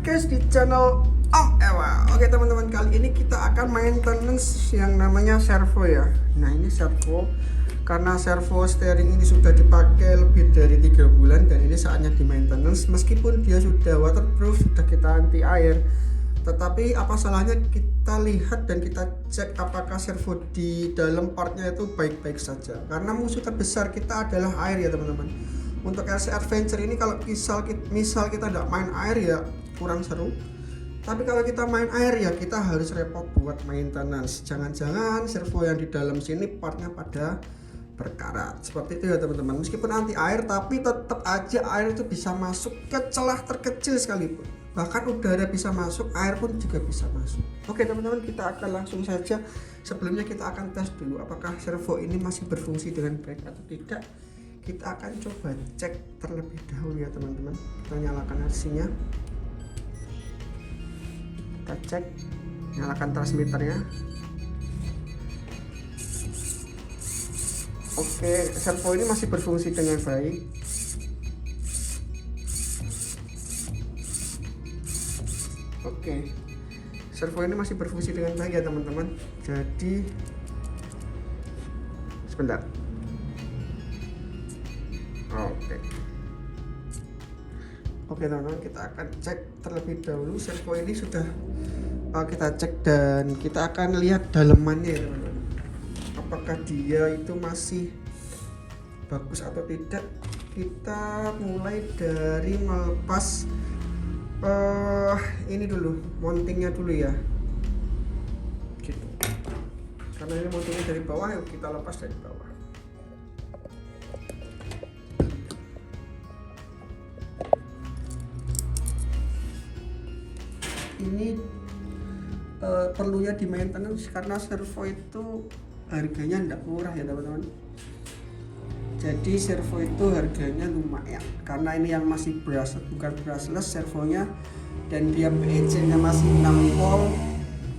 guys di channel Om Ewa. Oke teman-teman, kali ini kita akan maintenance yang namanya servo ya. Nah ini servo, karena servo steering ini sudah dipakai lebih dari 3 bulan dan ini saatnya di maintenance. Meskipun dia sudah waterproof, sudah kita anti air, tetapi apa salahnya kita lihat dan kita cek apakah servo di dalam partnya itu baik-baik saja. Karena musuh terbesar kita adalah air ya teman-teman. Untuk RC Adventure ini kalau misal kita tidak main air ya kurang seru. Tapi kalau kita main air ya kita harus repot buat maintenance. Jangan-jangan servo yang di dalam sini partnya pada berkarat. Seperti itu ya teman-teman. Meskipun anti air tapi tetap aja air itu bisa masuk ke celah terkecil sekalipun. Bahkan udara bisa masuk, air pun juga bisa masuk. Oke teman-teman, kita akan langsung saja. Sebelumnya kita akan tes dulu apakah servo ini masih berfungsi dengan baik atau tidak. Kita akan coba cek terlebih dahulu ya teman-teman. Kita nyalakan RC-nya, kita cek, nyalakan transmitternya. Oke, servo ini masih berfungsi dengan baik. Oke, servo ini masih berfungsi dengan baik ya teman-teman. Jadi sebentar. Oke teman-teman, kita akan cek terlebih dahulu servo ini sudah kita cek dan kita akan lihat dalemannya ya teman-teman. Apakah dia itu masih bagus atau tidak. Kita mulai dari melepas ini dulu, mountingnya dulu ya. Gitu. Karena ini mountingnya dari bawah, yuk kita lepas dari bawah. Ini perlunya di maintenance karena servo itu harganya tidak murah ya teman-teman. Jadi servo itu harganya lumayan karena ini yang masih bukan brushless servonya, dan dia PEC nya masih 6 volt.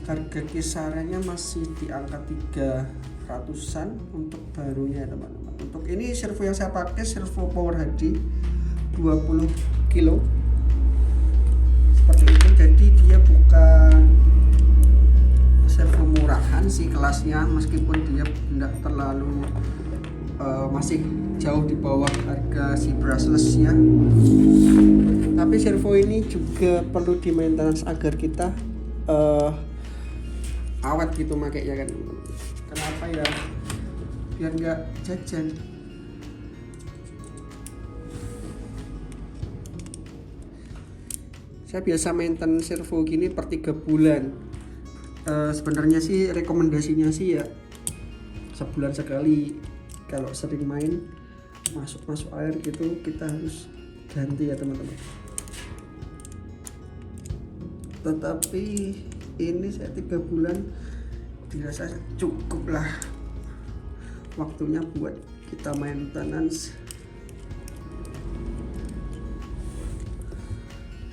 Harga kisarannya masih di angka 300-an untuk barunya teman-teman. Untuk ini servo yang saya pakai servo Power HD 20 kilo seperti itu. Jadi dia bukan servo murahan sih kelasnya, meskipun dia tidak terlalu masih jauh di bawah harga si brushless ya. Tapi servo ini juga perlu di maintenance agar kita awet gitu makanya kan. Kenapa ya? Biar nggak jajan. Saya biasa maintenance servo gini per 3 bulan. Sebenarnya sih rekomendasinya sih ya sebulan sekali. Kalau sering main masuk air gitu kita harus ganti ya teman-teman. Tetapi ini saya 3 bulan dirasa cukup lah waktunya buat kita maintenance.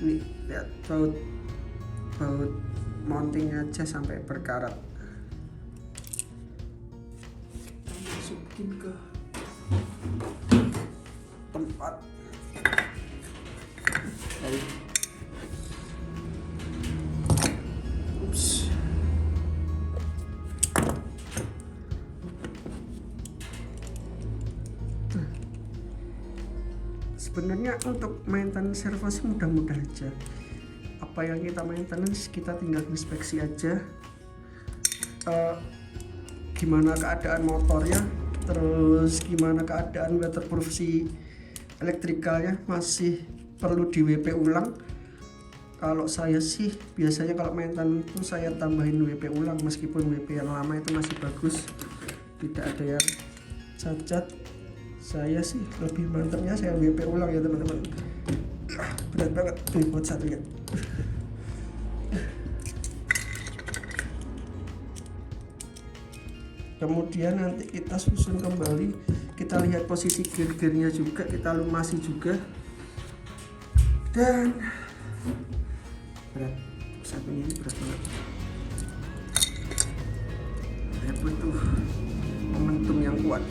Nih lihat baut mountingnya aja sampai berkarat. Masukin ke tempat. Ups. Sebenarnya untuk maintenance servo sih mudah-mudah aja. Apa yang kita maintenance kita tinggal inspeksi aja. Gimana keadaan motornya, terus gimana keadaan waterproof si elektrikalnya, masih perlu di WP ulang. Kalau saya sih biasanya kalau maintenance itu saya tambahin WP ulang, meskipun WP yang lama itu masih bagus, tidak ada yang cacat. Saya sih lebih mantapnya saya WP ulang ya teman-teman. Berat banget buat satu ya. Kemudian nanti kita susun kembali, kita lihat posisi gear-gearnya juga, kita lumasi juga. Dan berat, satunya ini berat banget. Saya butuh momentum yang kuat.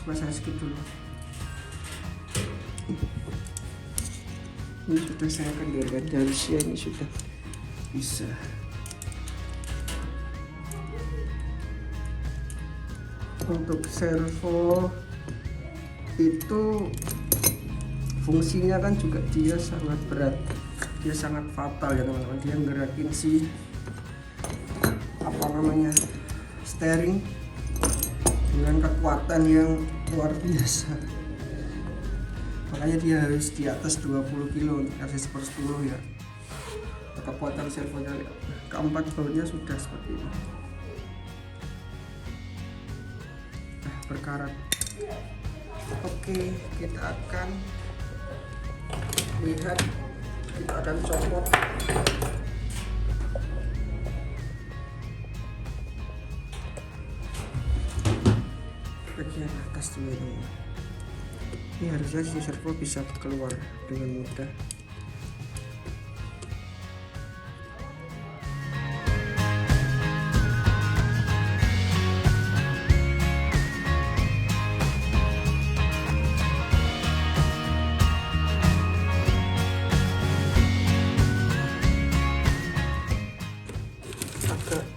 coba saya skip dulu. Ini sudah saya kendalikan, harusnya ini sudah bisa. Untuk servo itu fungsinya kan juga dia sangat berat, dia sangat fatal ya teman-teman. Dia ngerakin si steering dengan kekuatan yang luar biasa, makanya dia harus di atas 20 kilo untuk RC10 ya. Kekuatan servonya keempat bautnya sudah seperti ini. Berkarat. Oke, kita akan lihat, kita akan copot bagian atas dulu ini. Ini harusnya si servo bisa keluar dengan mudah.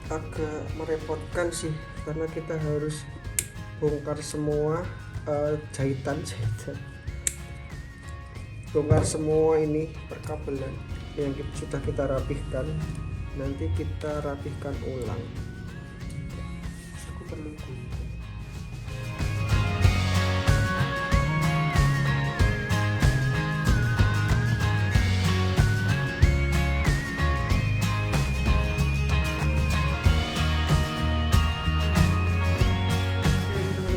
Agak merepotkan sih, karena kita harus bongkar semua jahitan, bongkar semua ini perkabelan yang sudah kita rapihkan. Nanti kita rapihkan ulang. Aku perlu gunting.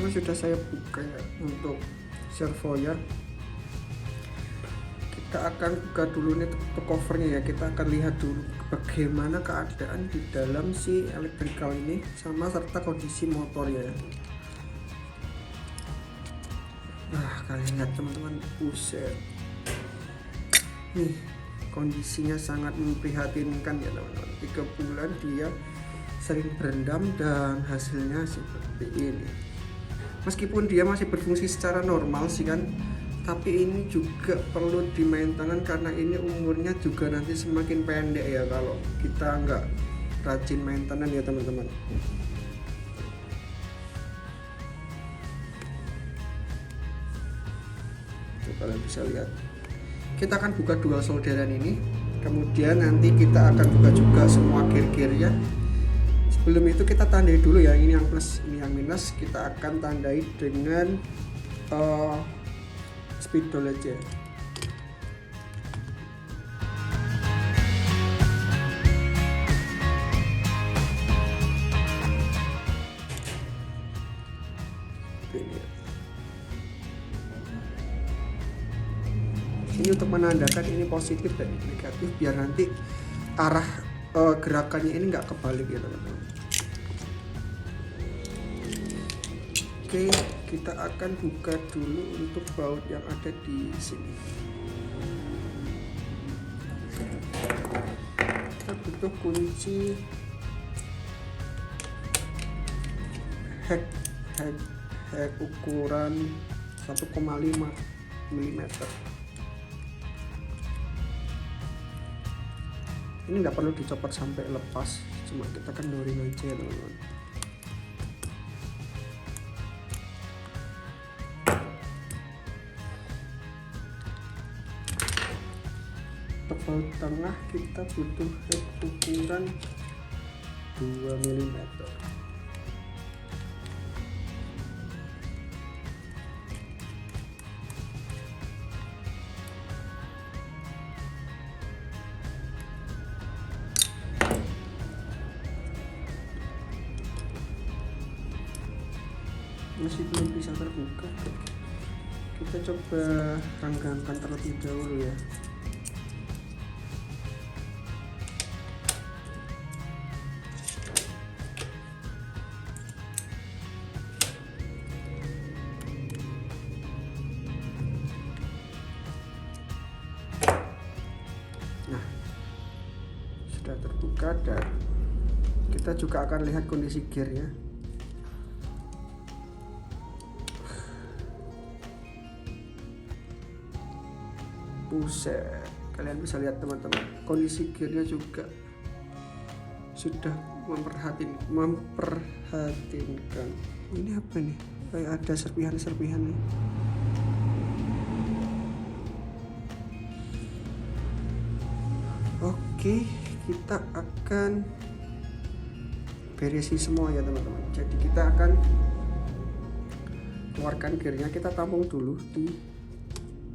Sudah saya buka ya untuk servonya. Kita akan buka dulu nih untuk covernya ya. Kita akan lihat dulu bagaimana keadaan di dalam si electrical ini sama serta kondisi motornya ya. Nah, kalian lihat teman-teman, buset, nih kondisinya sangat memprihatinkan ya teman-teman. 3 bulan dia sering berendam dan hasilnya seperti ini. Meskipun dia masih berfungsi secara normal sih kan, tapi ini juga perlu dimaintenance karena ini umurnya juga nanti semakin pendek ya kalau kita nggak rajin maintenance ya teman-teman. Kalian bisa lihat, kita akan buka dual solderan ini, kemudian nanti kita akan buka juga semua gear-gearnya. Sebelum itu kita tandai dulu ya, ini yang plus, ini yang minus. Kita akan tandai dengan spidol aja. Ini untuk menandakan ini positif dan negatif, biar nanti arah gerakannya ini nggak kebalik ya teman-teman. Oke, kita akan buka dulu untuk baut yang ada di sini. Kita butuh kunci head ukuran 1,5 mm. Ini nggak perlu dicopot sampai lepas, cuma kita kendorin aja ya teman-teman. Untuk baut tengah kita butuh ukuran 2 mm. Masih belum bisa terbuka, kita coba renggangkan terlebih dahulu ya. Nah, sudah terbuka dan kita juga akan lihat kondisi gearnya. Buset, kalian bisa lihat teman-teman, kondisi gearnya juga sudah memperhatinkan. Ini apa nih? Kayak ada serpihan-serpihan nih. Oke, kita akan beresin semua ya teman-teman. Jadi kita akan keluarkan gearnya, kita tampung dulu di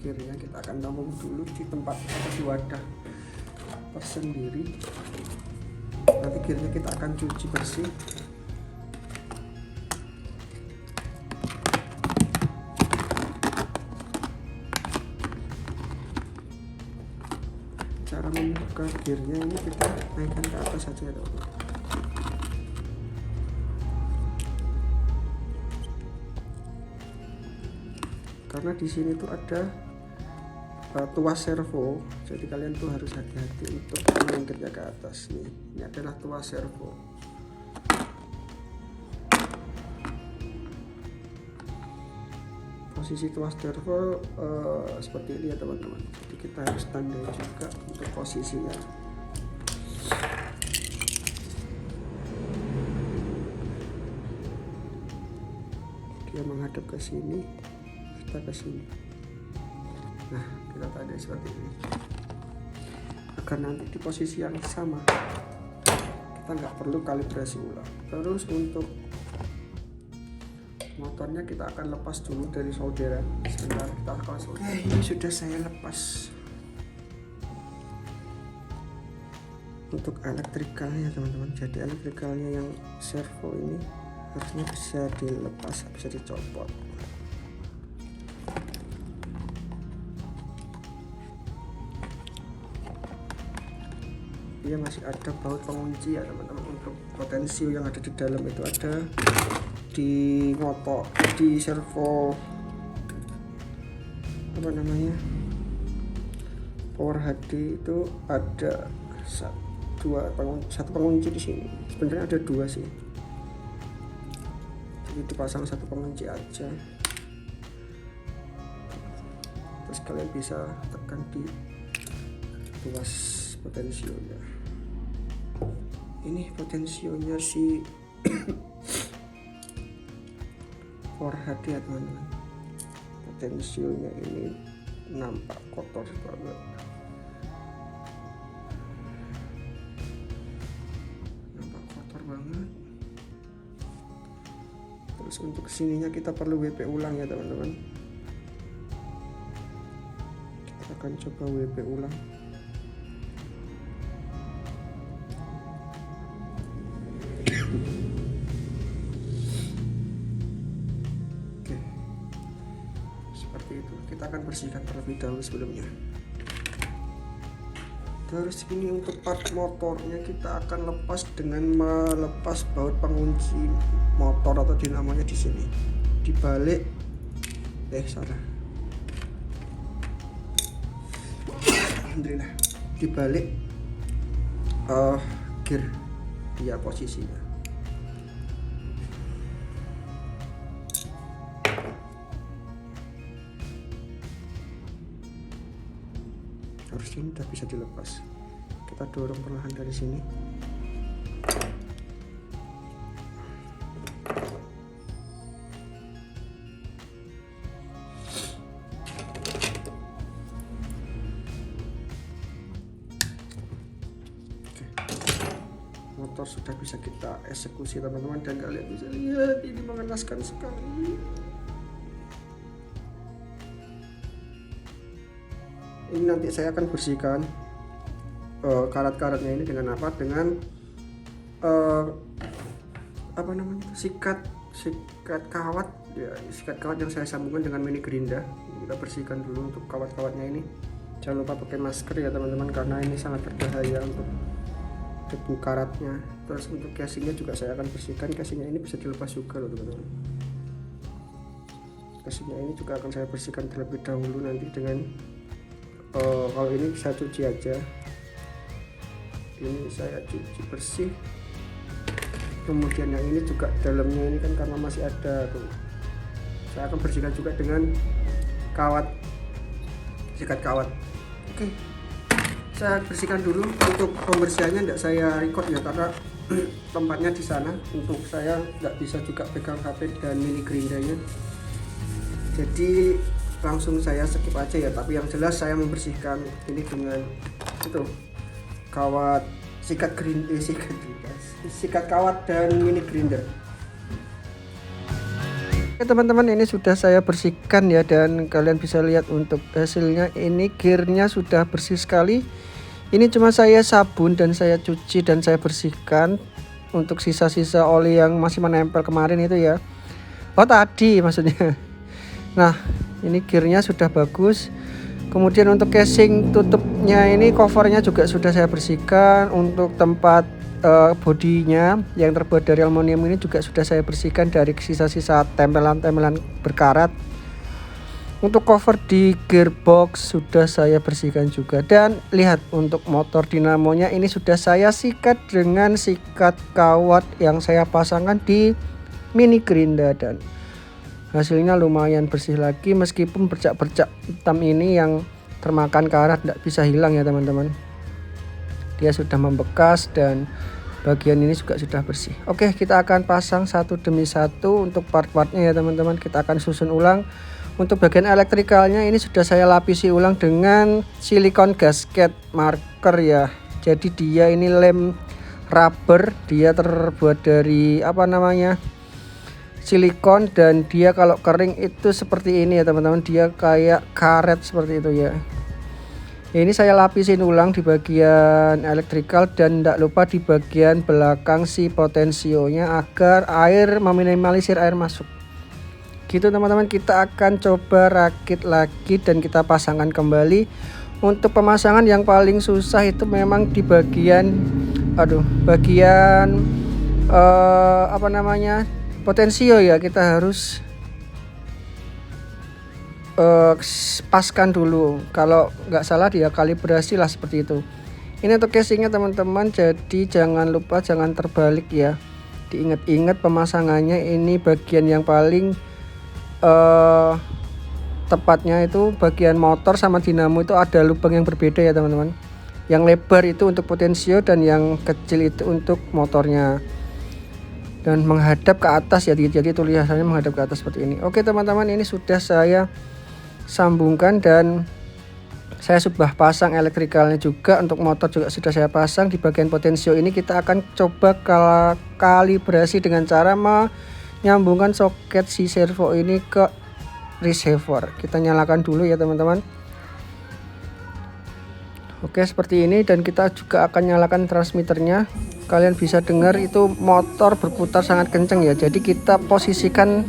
gearnya, kita akan tampung dulu di tempat atau di wadah tersendiri. Nanti gearnya kita akan cuci bersih. Cara membuka gearnya ini kita naikkan ke atas saja ya teman-teman. Karena di sini tuh ada tuas servo, jadi kalian tuh harus hati-hati untuk mengangkatnya ke atas. Nih, ini adalah tuas servo. Posisi tuas servo seperti ini ya teman-teman. Jadi kita harus tandai juga untuk posisinya. Dia menghadap ke sini, kita ke sini. Nah, kita tandai seperti ini agar nanti di posisi yang sama, kita nggak perlu kalibrasi ulang. Terus untuk motornya kita akan lepas dulu dari solderan. Sebentar, kita akan solder. Ini sudah saya lepas. Untuk elektrikalnya teman-teman, jadi elektrikalnya yang servo ini harusnya bisa dilepas, bisa dicopot. Dia masih ada baut pengunci ya teman-teman. Untuk potensio yang ada di dalam itu ada di motor, di servo apa namanya, power HD itu ada satu pengunci di sini. Sebenarnya ada dua sih, jadi dipasang satu pengunci aja. Terus kalian bisa tekan di tuas potensionya. Ini potensionya si power HD ya teman-teman. Potensionya ini nampak kotor banget. Terus untuk sininya kita perlu WP ulang ya teman-teman. Kita akan coba WP ulang. Oke, seperti itu. Kita akan bersihkan terlebih dahulu sebelumnya. Terus ini untuk part motornya kita akan lepas dengan melepas baut pengunci motor atau dinamonya di sini. Dibalik, salah. Alhamdulillah. Dibalik gear dia posisinya. Harusnya ini udah bisa dilepas. Kita dorong perlahan dari sini. Oke. Motor sudah bisa kita eksekusi teman-teman, dan kalian bisa lihat ini mengenaskan sekali. Ini nanti saya akan bersihkan karat-karatnya ini dengan apa? Dengan apa namanya? Sikat kawat ya, sikat kawat yang saya sambungkan dengan mini gerinda. Kita bersihkan dulu untuk kawat-kawatnya ini. Jangan lupa pakai masker ya teman-teman, karena ini sangat berbahaya untuk debu karatnya. Terus untuk casingnya juga saya akan bersihkan. Casingnya ini bisa dilepas juga loh teman-teman. Casingnya ini juga akan saya bersihkan terlebih dahulu nanti dengan kalau ini saya cuci aja. Ini saya cuci bersih. Kemudian yang ini juga dalamnya ini kan karena masih ada tuh, saya akan bersihkan juga dengan kawat, sikat kawat Oke, saya bersihkan dulu. Untuk pembersihannya tidak saya record ya, karena tempatnya di sana. Untuk saya nggak bisa juga pegang HP dan mini gerindernya, jadi langsung saya skip aja ya. Tapi yang jelas saya membersihkan ini dengan itu kawat sikat sikat kawat dan mini grinder. Oke teman-teman, ini sudah saya bersihkan ya, dan kalian bisa lihat untuk hasilnya. Ini gearnya sudah bersih sekali. Ini cuma saya sabun dan saya cuci dan saya bersihkan untuk sisa-sisa oli yang masih menempel kemarin itu ya. Oh tadi maksudnya. Nah ini gearnya sudah bagus. Kemudian untuk casing tutupnya ini, covernya juga sudah saya bersihkan. Untuk tempat bodinya yang terbuat dari aluminium ini juga sudah saya bersihkan dari sisa-sisa tempelan-tempelan berkarat. Untuk cover di gearbox sudah saya bersihkan juga. Dan lihat untuk motor dinamonya ini sudah saya sikat dengan sikat kawat yang saya pasangkan di mini gerinda, dan hasilnya lumayan bersih lagi, meskipun bercak-bercak hitam ini yang termakan karat tidak bisa hilang ya teman-teman. Dia sudah membekas dan bagian ini juga sudah bersih. Oke, kita akan pasang satu demi satu untuk part-partnya ya teman-teman. Kita akan susun ulang. Untuk bagian elektrikalnya ini sudah saya lapisi ulang dengan silikon gasket marker ya. Jadi dia ini lem rubber, dia terbuat dari silikon, dan dia kalau kering itu seperti ini ya teman-teman. Dia kayak karet seperti itu ya. Ini saya lapisin ulang di bagian elektrikal, dan tidak lupa di bagian belakang si potensionya agar air, meminimalisir air masuk. Gitu teman-teman, kita akan coba rakit lagi dan kita pasangkan kembali. Untuk pemasangan yang paling susah itu memang di bagian potensio ya. Kita harus paskan dulu, kalau nggak salah dia kalibrasi lah seperti itu. Ini untuk casingnya teman-teman, jadi jangan lupa jangan terbalik ya, diingat-ingat pemasangannya. Ini bagian yang paling tepatnya itu bagian motor sama dinamo itu ada lubang yang berbeda ya teman-teman. Yang lebar itu untuk potensio dan yang kecil itu untuk motornya, dan menghadap ke atas ya, jadi tulisannya menghadap ke atas seperti ini. Oke teman-teman, ini sudah saya sambungkan dan saya sudah pasang elektrikalnya juga. Untuk motor juga sudah saya pasang. Di bagian potensio ini kita akan coba kalibrasi dengan cara menyambungkan soket si servo ini ke receiver. Kita nyalakan dulu ya teman-teman. Oke seperti ini, dan kita juga akan nyalakan transmitternya. Kalian bisa dengar itu motor berputar sangat kencang ya. Jadi kita posisikan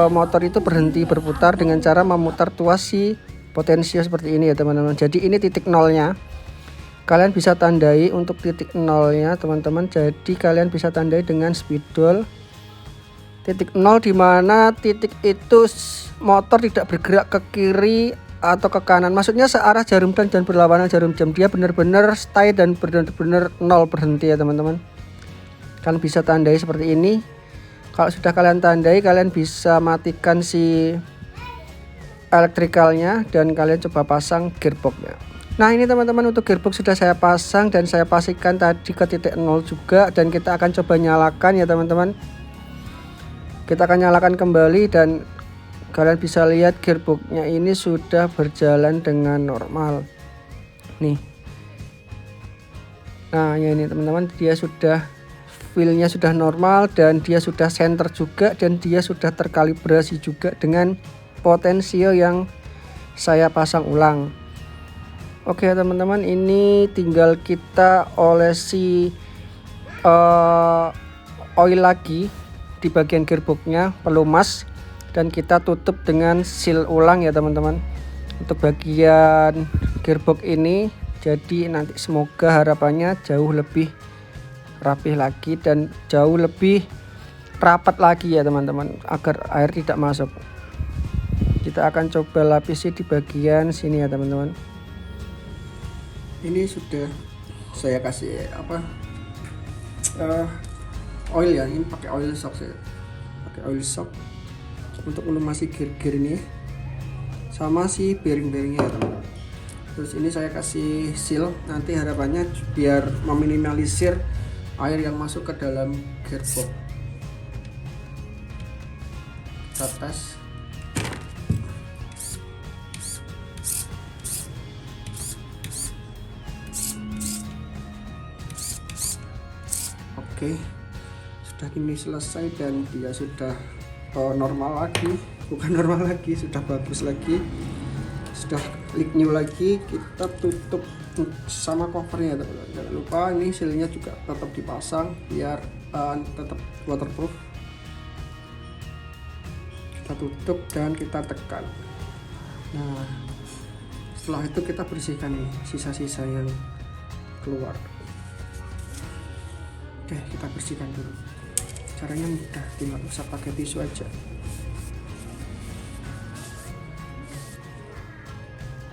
motor itu berhenti berputar dengan cara memutar tuas si potensio seperti ini ya teman-teman. Jadi ini titik nolnya. Kalian bisa tandai untuk titik nolnya teman-teman. Jadi kalian bisa tandai dengan spidol titik nol, dimana titik itu motor tidak bergerak ke kiri atau ke kanan, maksudnya searah jarum jam dan berlawanan jarum jam. Dia benar-benar stay dan benar-benar nol, berhenti ya teman-teman. Kalian bisa tandai seperti ini. Kalau sudah kalian tandai, kalian bisa matikan si elektrikalnya dan kalian coba pasang gearboxnya. Nah ini teman-teman, untuk gearbox sudah saya pasang dan saya pastikan tadi ke titik nol juga, dan kita akan coba nyalakan ya teman-teman. Kita akan nyalakan kembali dan kalian bisa lihat gearboxnya ini sudah berjalan dengan normal nih. Nah ya ini teman-teman, dia sudah feelnya sudah normal, dan dia sudah center juga, dan dia sudah terkalibrasi juga dengan potensio yang saya pasang ulang. Oke teman-teman, ini tinggal kita olesi oil lagi di bagian gearboxnya, pelumas, dan kita tutup dengan seal ulang ya teman-teman. Untuk bagian gearbox ini, jadi nanti semoga harapannya jauh lebih rapih lagi dan jauh lebih rapat lagi ya teman-teman, agar air tidak masuk. Kita akan coba lapisi di bagian sini ya teman-teman. Ini sudah saya kasih oil ya, ini pakai oil shock, saya pakai oil shock untuk melumasi gear-gear ini sama si bearing-bearingnya ya teman-teman. Terus ini saya kasih seal, nanti harapannya biar meminimalisir air yang masuk ke dalam gearbox. Kita tes. Oke, sudah kini selesai dan dia sudah normal lagi, bukan normal lagi, sudah bagus lagi, sudah leak new lagi. Kita tutup sama covernya teman-teman. Jangan lupa ini sealnya juga tetap dipasang biar tetap waterproof. Kita tutup dan kita tekan. Nah, setelah itu kita bersihkan nih sisa-sisa yang keluar. Oke, kita bersihkan dulu. Caranya mudah, tinggal usah pakai tisu aja.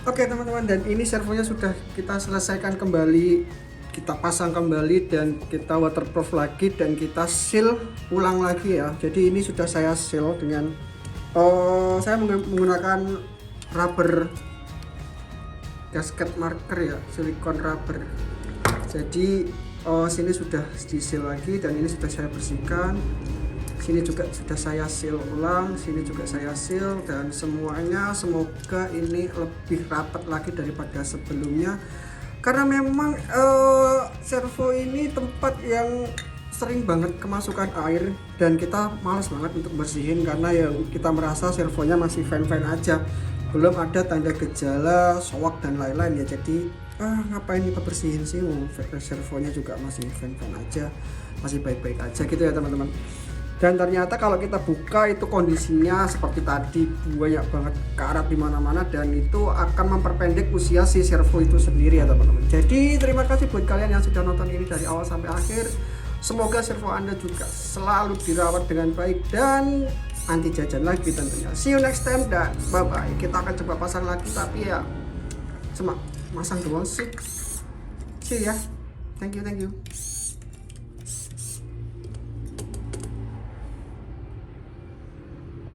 Oke teman-teman, dan ini servonya sudah kita selesaikan kembali, kita pasang kembali dan kita waterproof lagi dan kita seal ulang lagi ya. Jadi ini sudah saya seal dengan saya menggunakan rubber gasket marker ya, silikon rubber. Jadi sini sudah di seal lagi dan ini sudah saya bersihkan. Sini juga sudah saya seal ulang, sini juga saya seal, dan semuanya semoga ini lebih rapat lagi daripada sebelumnya. Karena memang servo ini tempat yang sering banget kemasukan air dan kita malas banget untuk bersihin karena ya kita merasa servonya masih fine-fine aja, belum ada tanda gejala soak dan lain-lain ya. Jadi ngapain kita bersihin sih, servonya juga masih fine-fine aja, masih baik-baik aja gitu ya teman-teman. Dan ternyata kalau kita buka itu kondisinya seperti tadi, banyak banget karat di mana-mana dan itu akan memperpendek usia si servo itu sendiri ya teman-teman. Jadi terima kasih buat kalian yang sudah nonton ini dari awal sampai akhir. Semoga servo Anda juga selalu dirawat dengan baik dan anti jajan lagi tentunya. See you next time dan bye bye. Kita akan coba pasang lagi tapi ya cuma masang doang sih. See ya. Thank you.